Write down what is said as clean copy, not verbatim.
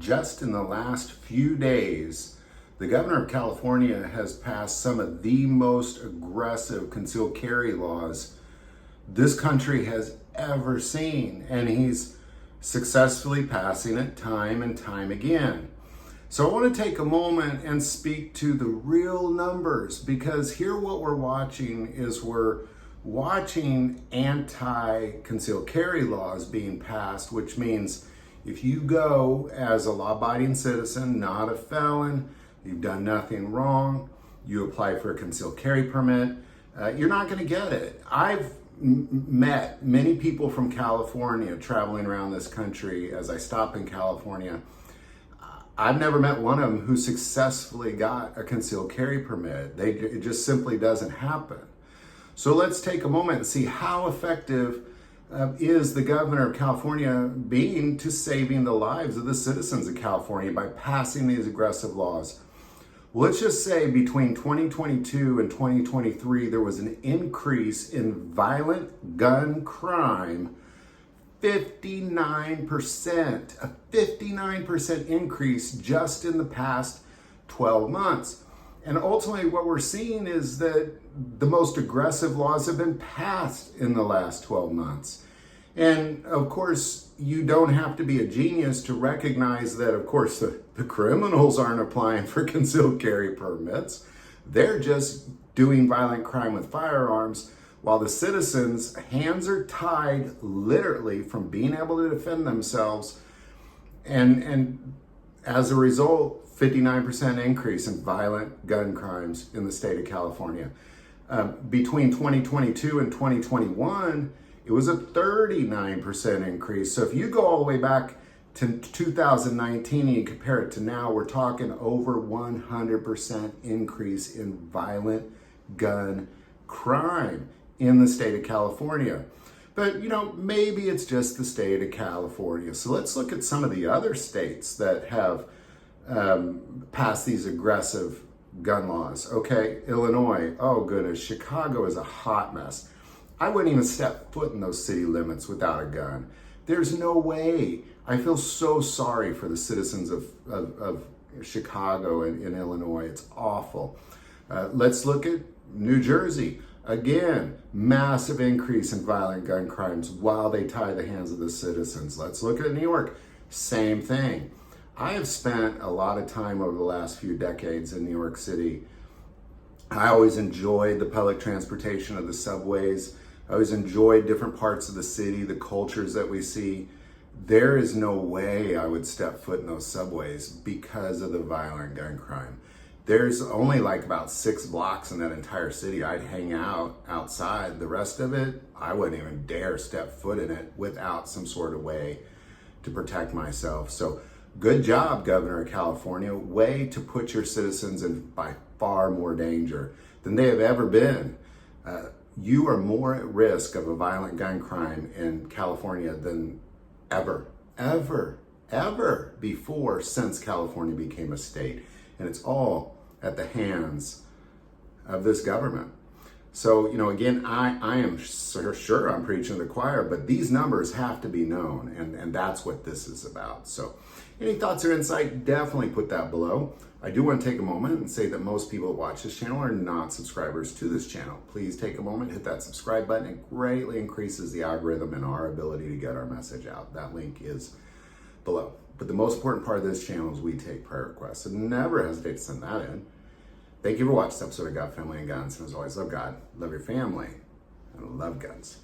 just in the last few days, the governor of California has passed some of the most aggressive concealed carry laws this country has ever seen, and he's successfully passing it time and time again. So I want to take a moment and speak to the real numbers, because here what we're watching is we're watching anti-concealed carry laws being passed, which means if you go as a law-abiding citizen, not a felon, you've done nothing wrong, you apply for a concealed carry permit, you're not going to get it. I've met many people from California traveling around this country as I stop in California. I've never met one of them who successfully got a concealed carry permit. It just simply doesn't happen. So let's take a moment and see how effective is the governor of California being to saving the lives of the citizens of California by passing these aggressive laws. Let's just say between 2022 and 2023, there was an increase in violent gun crime, 59%, a 59% increase just in the past 12 months. And ultimately what we're seeing is that the most aggressive laws have been passed in the last 12 months. And of course, you don't have to be a genius to recognize that, of course, the criminals aren't applying for concealed carry permits. They're just doing violent crime with firearms, while the citizens' hands are tied literally from being able to defend themselves. And as a result, 59% increase in violent gun crimes in the state of California. Between 2022 and 2021, it was a 39% increase. So if you go all the way back to 2019 and you compare it to now, we're talking over 100% increase in violent gun crime in the state of California. But, maybe it's just the state of California. So let's look at some of the other states that have passed these aggressive gun laws. Okay, Illinois, oh goodness, Chicago is a hot mess. I wouldn't even step foot in those city limits without a gun. There's no way. I feel so sorry for the citizens of Chicago and in Illinois. It's awful. Let's look at New Jersey. Again, massive increase in violent gun crimes while they tie the hands of the citizens. Let's look at New York. Same thing. I have spent a lot of time over the last few decades in New York City. I always enjoyed the public transportation of the subways. I always enjoyed different parts of the city, the cultures that we see. There is no way I would step foot in those subways because of the violent gun crime. There's only like about 6 blocks in that entire city I'd hang out outside. The rest of it, I wouldn't even dare step foot in it without some sort of way to protect myself. So good job, Governor of California. Way to put your citizens in by far more danger than they have ever been. You are more at risk of a violent gun crime in California than ever before since California became a state. And it's all at the hands of this government. So, again, I am sure I'm preaching to the choir, but these numbers have to be known, and that's what this is about. So any thoughts or insight, definitely put that below. I do want to take a moment and say that most people that watch this channel are not subscribers to this channel. Please take a moment, hit that subscribe button. It greatly increases the algorithm and our ability to get our message out. That link is below. But the most important part of this channel is we take prayer requests, so never hesitate to send that in. Thank you for watching this episode of God, Family, and Guns. And as always, love God, love your family, and love guns.